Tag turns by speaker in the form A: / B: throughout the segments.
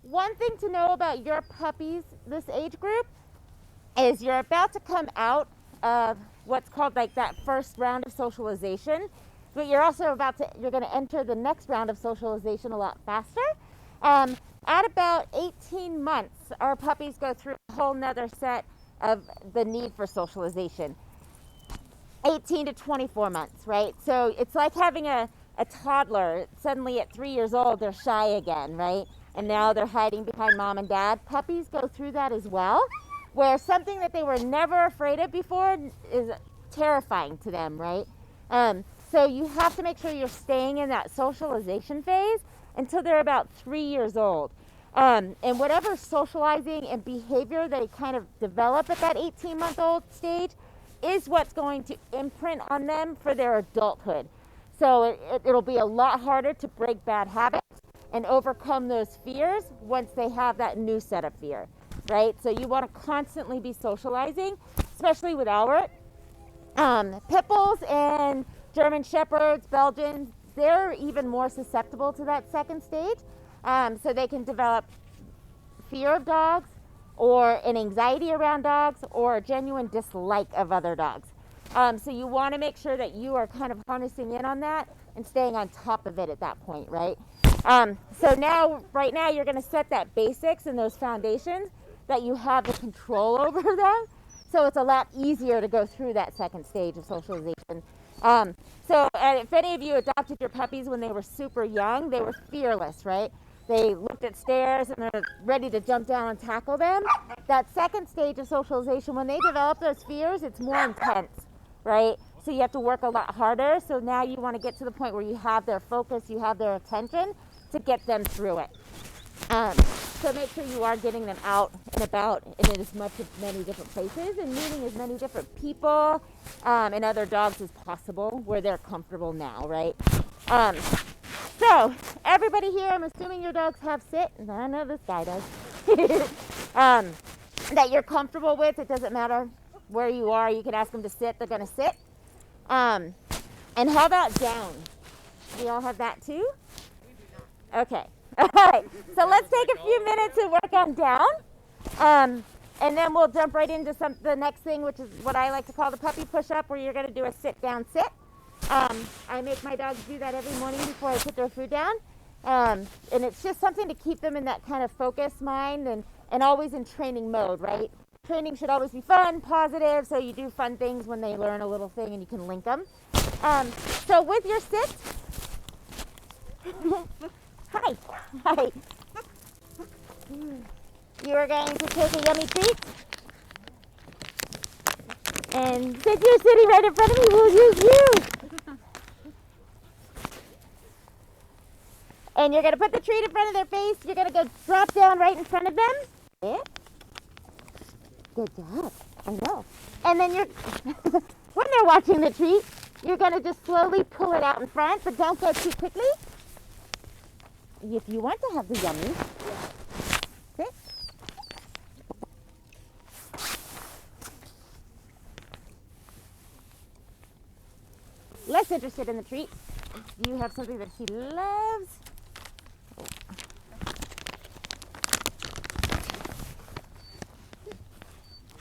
A: One thing to know about your puppies, this age group, is you're about to come out of what's called like that first round of socialization, but you're also you're going to enter the next round of socialization a lot faster. At about 18 months, our puppies go through a whole nother set of the need for socialization. 18 to 24 months, right? So it's like having a toddler. Suddenly at 3 years old, they're shy again, right? And now they're hiding behind mom and dad. Puppies go through that as well, where something that they were never afraid of before is terrifying to them, right? So you have to make sure you're staying in that socialization phase until they're about 3 years old. And whatever socializing and behavior they kind of develop at that 18-month-old stage is what's going to imprint on them for their adulthood. So it'll be a lot harder to break bad habits and overcome those fears once they have that new set of fear, right? So you want to constantly be socializing, especially with Albert. Pit bulls and German Shepherds, Belgians, they're even more susceptible to that second stage. So they can develop fear of dogs, or an anxiety around dogs, or a genuine dislike of other dogs. So you want to make sure that you are kind of harnessing in on that and staying on top of it at that point, right? So right now, you're going to set that basics and those foundations that you have the control over them. So it's a lot easier to go through that second stage of socialization. So if any of you adopted your puppies when they were super young, they were fearless, right? They looked at stairs and they're ready to jump down and tackle them. That second stage of socialization, when they develop those fears, it's more intense, right? So you have to work a lot harder. So now you want to get to the point where you have their focus, you have their attention to get them through it. So make sure you are getting them out and about and in as many different places and meeting as many different people and other dogs as possible where they're comfortable now, right? So everybody here, I'm assuming your dogs have sit, and I know this guy does, that you're comfortable with. It doesn't matter where you are. You can ask them to sit. They're going to sit. And how about down? Do you all have that too? We do not. Okay. All right. So let's take a few minutes and work on down. And then we'll jump right into the next thing, which is what I like to call the puppy push-up, where you're going to do a sit-down sit. I make my dogs do that every morning before I put their food down. And it's just something to keep them in that kind of focused mind and always in training mode, right? Training should always be fun, positive, so you do fun things when they learn a little thing and you can link them. So with your sit, hi. You are going to take a yummy treat. And since you're sitting right in front of me, we'll use you. And you're going to put the treat in front of their face. You're going to go drop down right in front of them. Yeah. Good job. I know. And then when they're watching the treat, you're going to just slowly pull it out in front, but don't go too quickly. If you want to have the yummy. Sit. Less interested in the treat. You have something that he loves.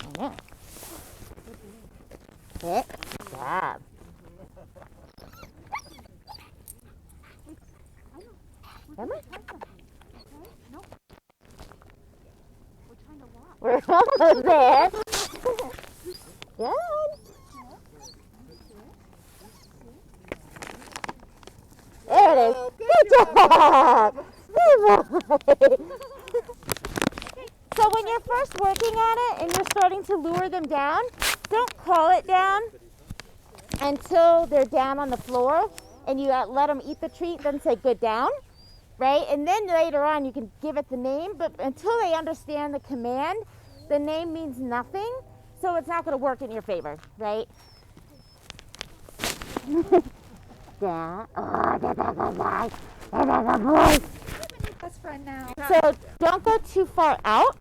A: I know. Good job. Come on.
B: Nope. We're trying to walk.
A: We're almost there. Good. There it is. Good job. So when you're first working on it and you're starting to lure them down, don't call it down until they're down on the floor and you let them eat the treat, then say good down, right? And then later on you can give it the name, but until they understand the command, the name means nothing, so it's not going to work in your favor, right? Yeah. Oh, that's a good boy. That's a good boy.
B: Best friend now.
A: So don't go too far out.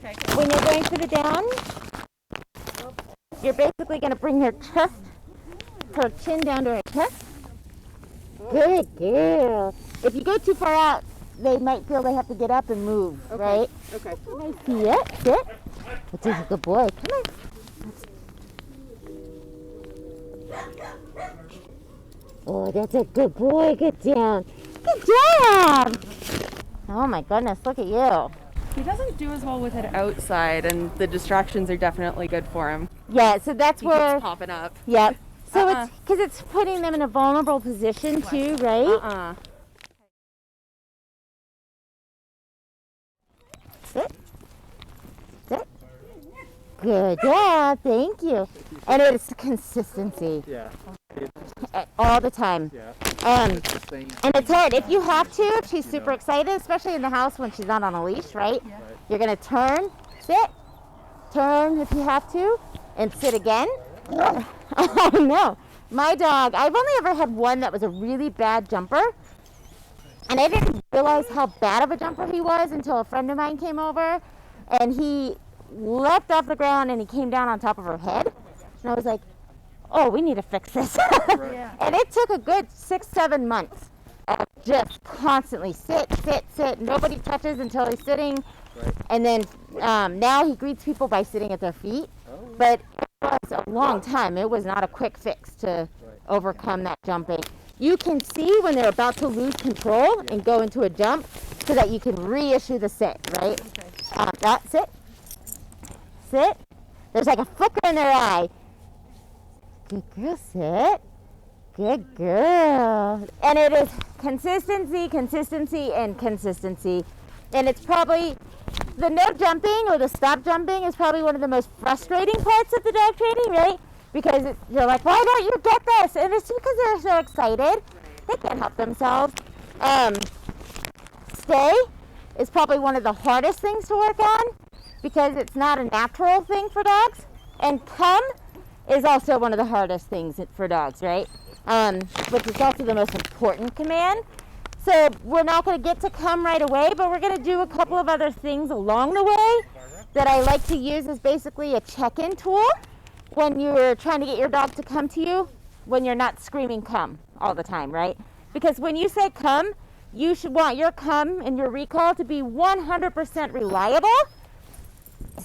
B: Okay.
A: When you're going for the down, you're basically going to bring her chin down to her chest. Good girl. If you go too far out, they might feel they have to get up and move,
C: Okay.
A: right?
C: Okay.
A: Can I see it? Sit. This is a good boy. Come on. Oh, that's a good boy. Get down. Good job. Oh my goodness, look at you.
C: He doesn't do as well with it outside, and the distractions are definitely good for him.
A: Yeah, so that's
C: He
A: where.
C: keeps popping up.
A: Yep. So it's because it's putting them in a vulnerable position too, right? Sit. Sit. Good job. Thank you. And it's consistency.
D: Yeah.
A: All the time.
D: Yeah.
A: And
D: Same.
A: it's hard. If you have to, if she's super excited, especially in the house when she's not on a leash, right?
D: Right.
A: You're going to turn, sit, turn if you have to, and sit again. Oh, no. My dog, I've only ever had one that was a really bad jumper. And I didn't realize how bad of a jumper he was until a friend of mine came over. And he leapt off the ground and he came down on top of her head. And I was like, oh, we need to fix this.
B: Yeah.
A: And it took a good 6-7 months of just constantly sit, sit, sit. Nobody touches until he's sitting.
D: Right.
A: And then now he greets people by sitting at their feet.
D: Oh.
A: But it was a long time. It was not a quick fix to overcome that jumping. You can see when they're about to lose control and go into a jump so that you can reissue the sit, right? That sit. Sit. There's like a flicker in their eye. Good girl, sit. Good girl. And it is consistency, consistency, and consistency. And it's probably, the no jumping or the stop jumping is probably one of the most frustrating parts of the dog training, right? Because you're like, why don't you get this? And it's because they're so excited. They can't help themselves. Stay is probably one of the hardest things to work on because it's not a natural thing for dogs. And come is also one of the hardest things for dogs, right? Which is also the most important command. So we're not going to get to come right away, but we're going to do a couple of other things along the way that I like to use as basically a check-in tool when you're trying to get your dog to come to you when you're not screaming come all the time, right? Because when you say come, you should want your come and your recall to be 100% reliable.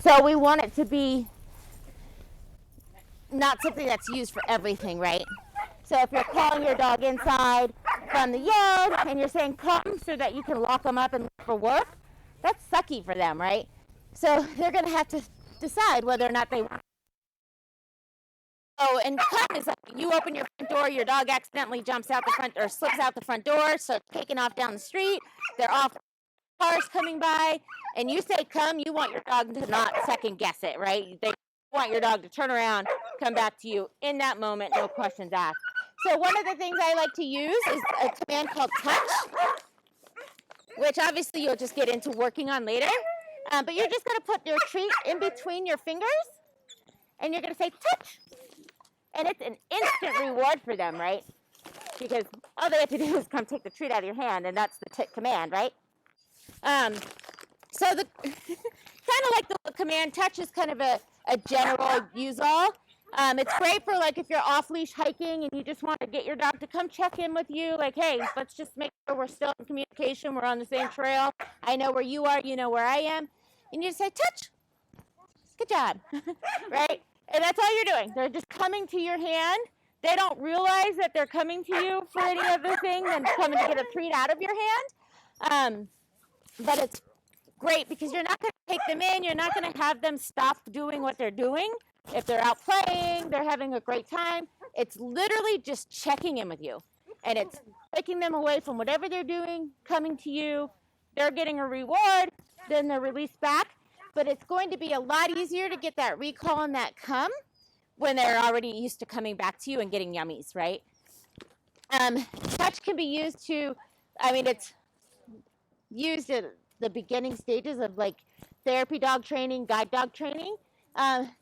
A: So we want it to be not something that's used for everything, right? So if you're calling your dog inside from the yard and you're saying come so that you can lock them up and look for work, that's sucky for them, right? So they're going to have to decide whether or not they want. Oh, and come is like you open your front door, your dog accidentally jumps out the front or slips out the front door, starts taking off down the street, they're off, cars coming by, and you say come, you want your dog to not second guess it, right? They want your dog to turn around, come back to you in that moment, no questions asked. So one of the things I like to use is a command called touch, which obviously you'll just get into working on later. But you're just going to put your treat in between your fingers, and you're going to say touch. And it's an instant reward for them, right? Because all they have to do is come take the treat out of your hand, and that's the command, right? So the kind of like the command touch is kind of a general use-all. It's great for like if you're off-leash hiking and you just want to get your dog to come check in with you, like, hey, let's just make sure we're still in communication, we're on the same trail, I know where you are, you know where I am, and you just say, touch, good job, right? And that's all you're doing. They're just coming to your hand. They don't realize that they're coming to you for any other thing than coming to get a treat out of your hand. But it's great because you're not going to take them in. You're not going to have them stop doing what they're doing. If they're out playing, they're having a great time. It's literally just checking in with you. And it's taking them away from whatever they're doing, coming to you. They're getting a reward, then they're released back. But it's going to be a lot easier to get that recall and that come when they're already used to coming back to you and getting yummies, right? Touch can be used to, it's used at the beginning stages of like therapy dog training, guide dog training.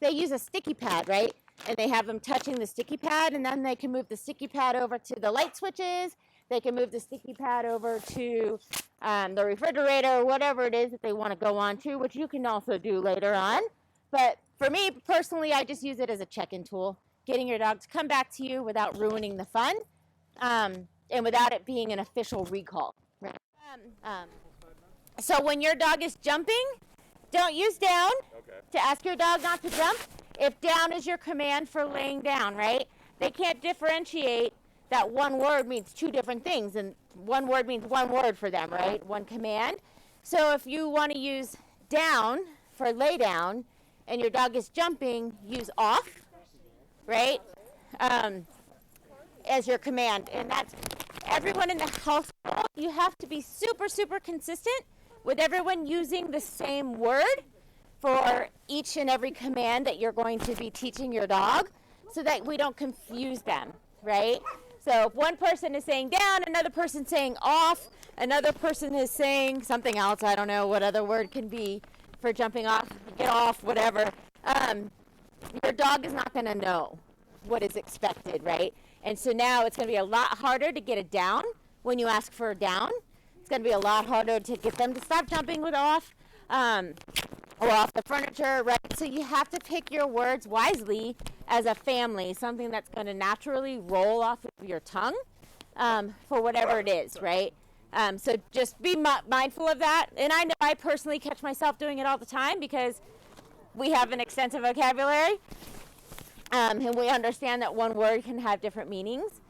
A: They use a sticky pad, right? And they have them touching the sticky pad, and then they can move the sticky pad over to the light switches. They can move the sticky pad over to the refrigerator, whatever it is that they want to go on to, which you can also do later on. But for me, personally, I just use it as a check-in tool, getting your dog to come back to you without ruining the fun and without it being an official recall. Right? So when your dog is jumping, don't use down to ask your dog not to jump. If down is your command for laying down, right? They can't differentiate that one word means two different things, and one word means one word for them, right? One command. So if you want to use down for lay down and your dog is jumping, use off, right? As your command. And that's everyone in the household. You have to be super, super consistent with everyone using the same word for each and every command that you're going to be teaching your dog so that we don't confuse them, right? So if one person is saying down, another person saying off, another person is saying something else, I don't know what other word can be for jumping off, get off, whatever, your dog is not going to know what is expected, right? And so now it's going to be a lot harder to get it down when you ask for a down. It's going to be a lot harder to get them to stop jumping with off or off the furniture, right? So you have to pick your words wisely as a family, something that's going to naturally roll off of your tongue for whatever it is, right? So just be mindful of that. And I know I personally catch myself doing it all the time because we have an extensive vocabulary. And we understand that one word can have different meanings.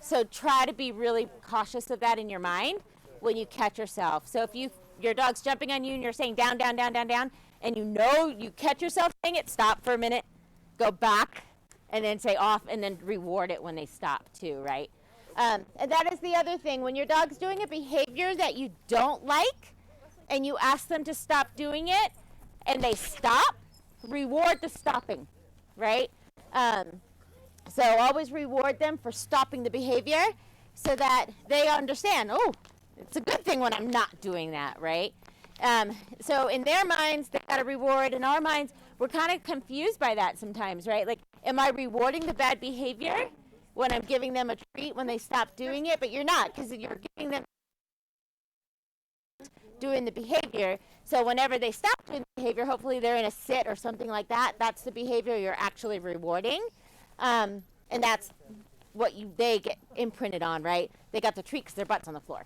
A: So try to be really cautious of that in your mind when you catch yourself. So if your dog's jumping on you and you're saying down, down, down, down, down, and you know you catch yourself saying it, stop for a minute, go back, and then say off, and then reward it when they stop too, right? And that is the other thing. When your dog's doing a behavior that you don't like, and you ask them to stop doing it, and they stop, reward the stopping, right? So always reward them for stopping the behavior so that they understand, oh, it's a good thing when I'm not doing that, right? So in their minds, they got a reward. In our minds, we're kind of confused by that sometimes, right? Like, am I rewarding the bad behavior when I'm giving them a treat when they stop doing it? But you're not, because you're giving them doing the behavior. So whenever they stop doing the behavior, hopefully they're in a sit or something like that. That's the behavior you're actually rewarding. And that's what they get imprinted on, right? They got the treat because their butt's on the floor.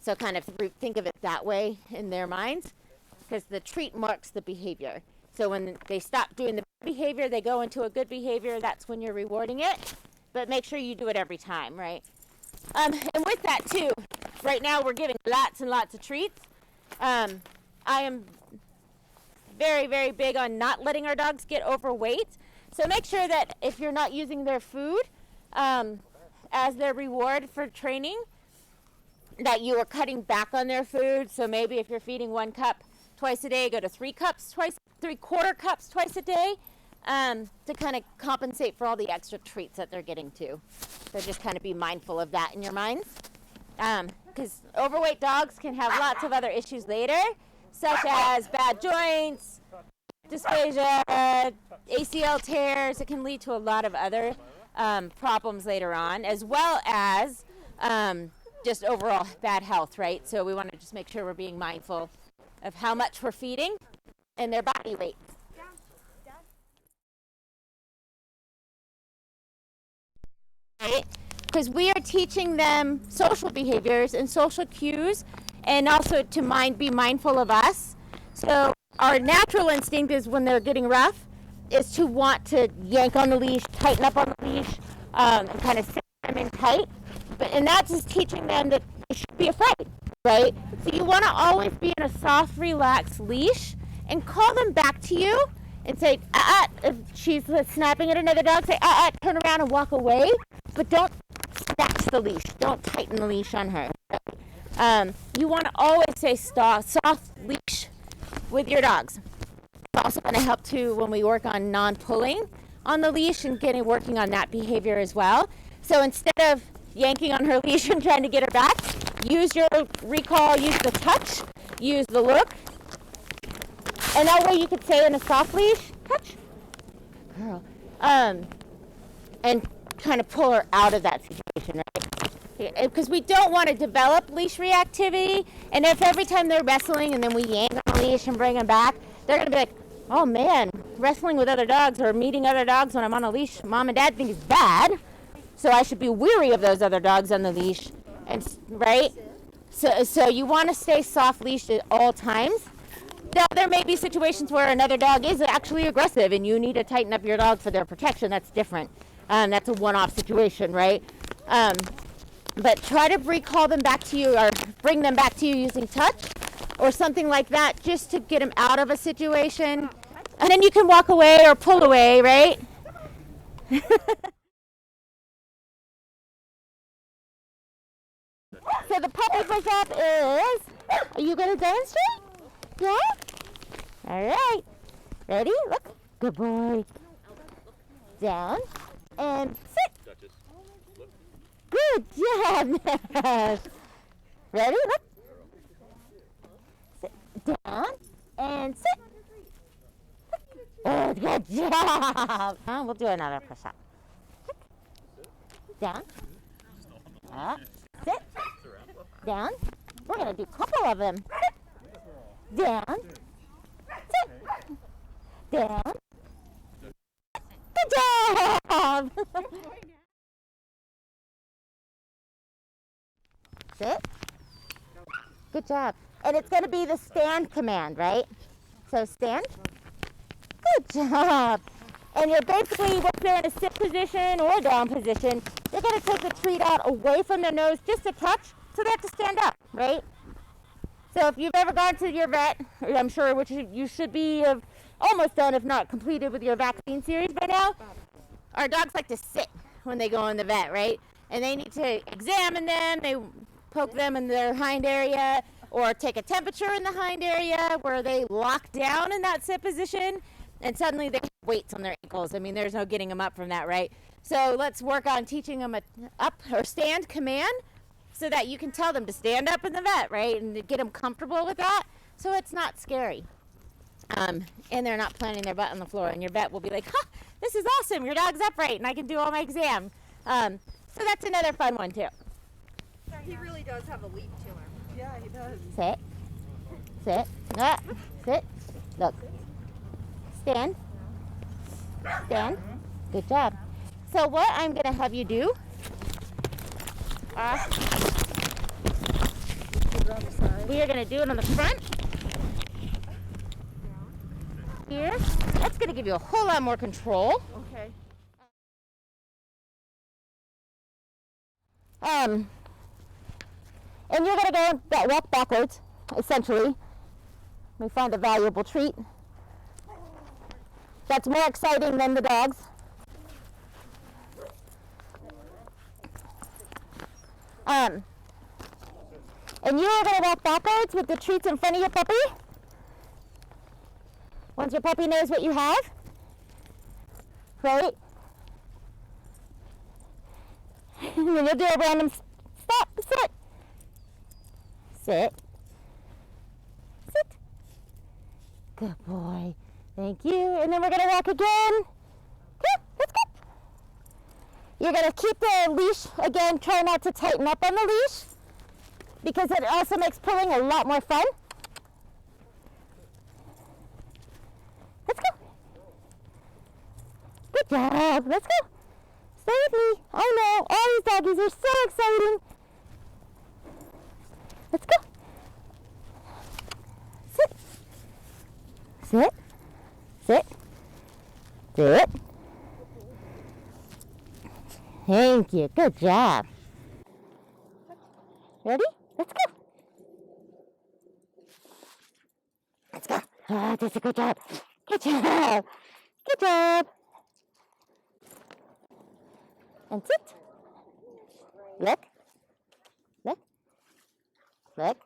A: So kind of think of it that way in their minds, because the treat marks the behavior. So when they stop doing the behavior, they go into a good behavior. That's when you're rewarding it. But make sure you do it every time, right? And with that too, right now we're giving lots and lots of treats. I am very, very big on not letting our dogs get overweight. So make sure that if you're not using their food as their reward for training, that you are cutting back on their food. So maybe if you're feeding 1 cup twice a day, go to 3/4 cups twice a day to kind of compensate for all the extra treats that they're getting too. So just kind of be mindful of that in your minds. Because overweight dogs can have lots of other issues later, such as bad joints, dysplasia, ACL tears. It can lead to a lot of other problems later on, as well as just overall bad health, right? So we want to just make sure we're being mindful of how much we're feeding and their body weight. Right? Because we are teaching them social behaviors and social cues, and also to be mindful of us. So our natural instinct is when they're getting rough is to want to yank on the leash, tighten up on the leash, and kind of sit them in tight. And that's just teaching them that they should be afraid, right? So you want to always be in a soft, relaxed leash and call them back to you and say, if she's snapping at another dog, say, turn around and walk away, but don't snatch the leash. Don't tighten the leash on her. You want to always say soft leash with your dogs. It's also going to help too when we work on non-pulling on the leash and working on that behavior as well. So instead of yanking on her leash and trying to get her back, use your recall, use the touch, use the look. And that way you could say in a soft leash, touch, girl, and kind of pull her out of that situation, right? Because we don't want to develop leash reactivity. And if every time they're wrestling and then we yank on the leash and bring them back, they're going to be like, oh man, wrestling with other dogs or meeting other dogs when I'm on a leash, mom and dad think is bad. So I should be weary of those other dogs on the leash, and right? So you want to stay soft leashed at all times. Now, there may be situations where another dog is actually aggressive and you need to tighten up your dog for their protection. That's different. That's a one-off situation, right? But try to recall them back to you or bring them back to you using touch or something like that just to get them out of a situation. And then you can walk away or pull away, right? So the puppy push-up is, are you going to demonstrate? Yeah? All right. Ready? Look. Good boy. Down. And sit. Good job. Ready? Look. Sit. Down. And sit. Oh, good job. We'll do another push-up. Down. Up. Sit. Down. We're going to do a couple of them. Down. Sit. Down. Good job. Sit. Good job. And it's going to be the stand command, right? So stand. Good job. And you're basically, if they're in a sit position or down position, you're going to take the treat out away from their nose just a touch so they have to stand up, right? So if you've ever gone to your vet, I'm sure which you should be almost done, if not completed with your vaccine series by now, our dogs like to sit when they go in the vet, right? And they need to examine them, they poke them in their hind area, or take a temperature in the hind area where they lock down in that sit position, and suddenly they have weights on their ankles. I mean, there's no getting them up from that, right? So let's work on teaching them a up or stand command so that you can tell them to stand up in the vet, right? And to get them comfortable with that so it's not scary. And they're not planting their butt on the floor. And your vet will be like, huh, this is awesome. Your dog's upright and I can do all my exam. So that's another fun one too.
B: He really does have a leap to him.
C: Yeah, he does.
A: Sit. Sit. Ah, sit. Look. Stand. Stand. Good job. So what I'm going to have you do, we are going to do it on the front. Here. That's going to give you a whole lot more control.
C: Okay.
A: And you're going to go walk backwards, essentially. Let me find a valuable treat. That's more exciting than the dogs. And you are going to walk backwards with the treats in front of your puppy. Once your puppy knows what you have, right? And then you'll do a random stop, sit. Sit. Sit. Good boy. Thank you. And then we're going to walk again. Okay, let's go. You're going to keep the leash. Again, try not to tighten up on the leash because it also makes pulling a lot more fun. Let's go. Good job. Let's go. Stay with me. I know. All these doggies are so exciting. Let's go. Sit. Sit. Sit. Sit. Thank you. Good job. Ready? Let's go. Let's go. Oh, that's a good job. Good job. Good job. And sit. Look. Look. Look.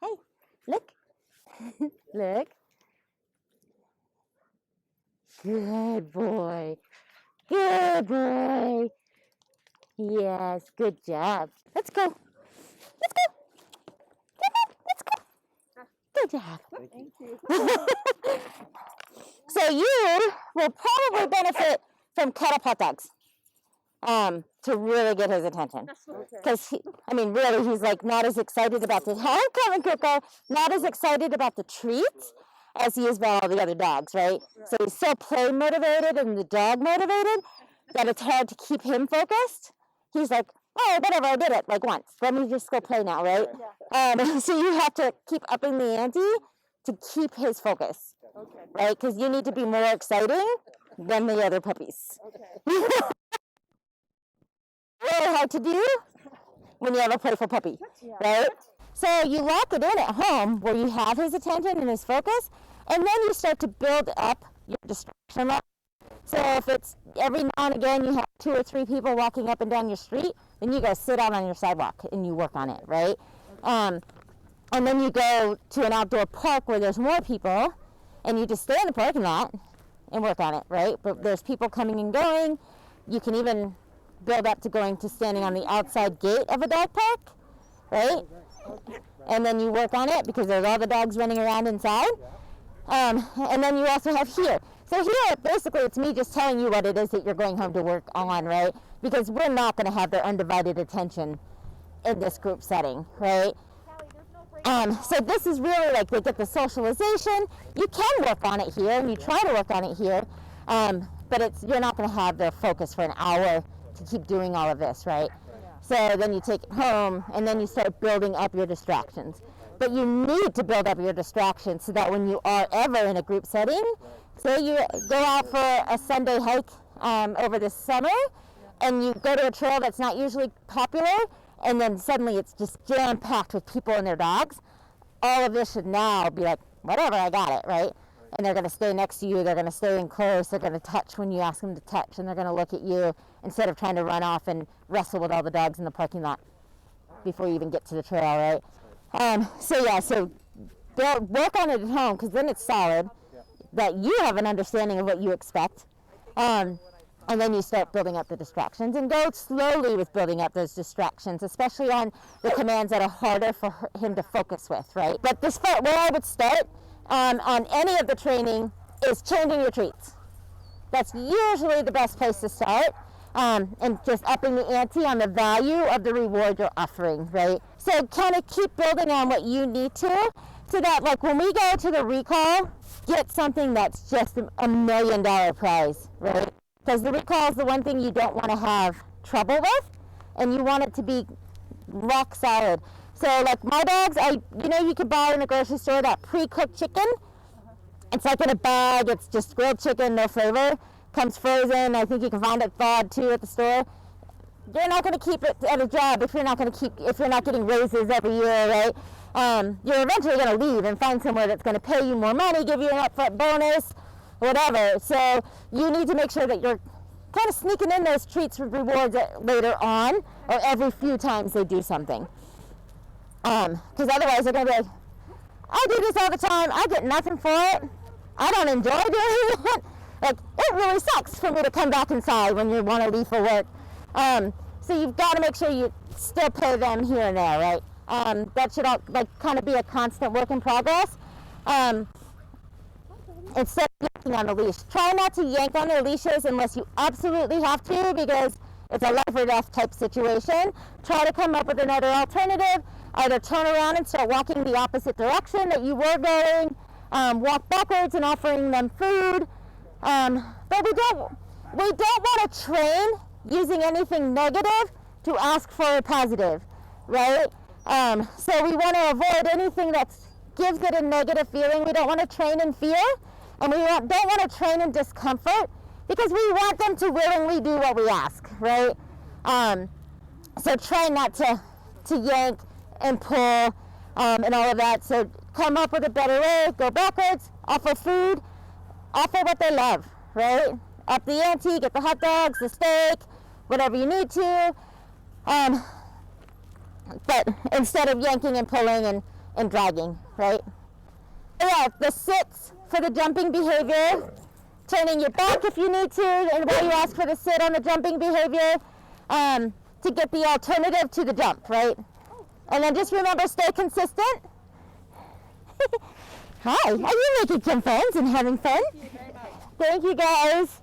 A: Hey, look. Look. Good boy. Good boy. Yes, good job. Let's go. Let's go. Let's go. Good job.
C: Thank you.
A: So you will probably benefit from kettle pot dogs to really get his attention. Because, really, he's like not as excited about the homecoming cooker, not as excited about the treats as he is about all the other dogs, right? So he's so play motivated and the dog motivated that it's hard to keep him focused. He's like, oh, whatever, I did it like once. Let me just go play now, right? So you have to keep upping the ante to keep his focus, right? Because you need to be more exciting than the other puppies. Really hard to do when you have a playful puppy, right? So you lock it in at home where you have his attention and his focus, and then you start to build up your distraction level. So if it's every now and again you have 2 or 3 people walking up and down your street, then you go sit out on your sidewalk and you work on it, right? And then you go to an outdoor park where there's more people, and you just stay in the parking lot and work on it, right? But there's people coming and going. You can even build up to going to standing on the outside gate of a dog park, right? And then you work on it because there's all the dogs running around inside. And then you also have here. So here, basically, it's me just telling you what it is that you're going home to work on, right? Because we're not going to have their undivided attention in this group setting, right? So this is really like they get the socialization. You can work on it here, and you try to work on it here, but you're not going to have their focus for an hour to keep doing all of this, right? So then you take it home, and then you start building up your distractions. But you need to build up your distractions so that when you are ever in a group setting, say you go out for a Sunday hike over the summer, and you go to a trail that's not usually popular, and then suddenly it's just jam-packed with people and their dogs, all of this should now be like, whatever, I got it, right? And they're going to stay next to you, they're going to stay in close, they're going to touch when you ask them to touch, and they're going to look at you instead of trying to run off and wrestle with all the dogs in the parking lot before you even get to the trail, right? So work on it at home, because then it's solid, that you have an understanding of what you expect. And then you start building up the distractions, and go slowly with building up those distractions, especially on the commands that are harder for him to focus with, right? But this part where I would start on any of the training is changing your treats. That's usually the best place to start, and just upping the ante on the value of the reward you're offering, right? So kind of keep building on what you need to, so that like when we go to the recall, get something that's just $1 million prize, right? Because the recall is the one thing you don't want to have trouble with, and you want it to be rock solid. So like my dogs, you could buy in the grocery store that pre-cooked chicken. It's like in a bag, it's just grilled chicken, no flavor, comes frozen. I think you can find it thawed too at the store. You're not going to keep it at a job if you're not getting raises every year, right? You're eventually going to leave and find somewhere that's going to pay you more money, give you an upfront bonus, whatever. So you need to make sure that you're kind of sneaking in those treats with rewards later on, or every few times they do something. Because otherwise they're going to be like, I do this all the time, I get nothing for it, I don't enjoy doing it. Like, it really sucks for me to come back inside when you want to leave for work. So you've got to make sure you still pay them here and there, right? That should all kind of be a constant work in progress. Instead of yanking on the leash, try not to yank on their leashes unless you absolutely have to, because it's a life or death type situation. Try to come up with another alternative. Either turn around and start walking the opposite direction that you were going, walk backwards and offering them food. But we don't want to train using anything negative to ask for a positive, right? So we want to avoid anything that gives it a negative feeling. We don't want to train in fear, and we don't want to train in discomfort, because we want them to willingly do what we ask, right? So try not to yank and pull and all of that. So come up with a better way, go backwards, offer food, offer what they love, right? Up the ante, get the hot dogs, the steak, whatever you need to. But instead of yanking and pulling and dragging, right? Yeah, the sits for the jumping behavior, turning your back if you need to, and while you ask for the sit on the jumping behavior, to get the alternative to the jump, right? And then just remember, stay consistent. Hi, are you making some friends and having fun? Thank you very much. Thank you, guys.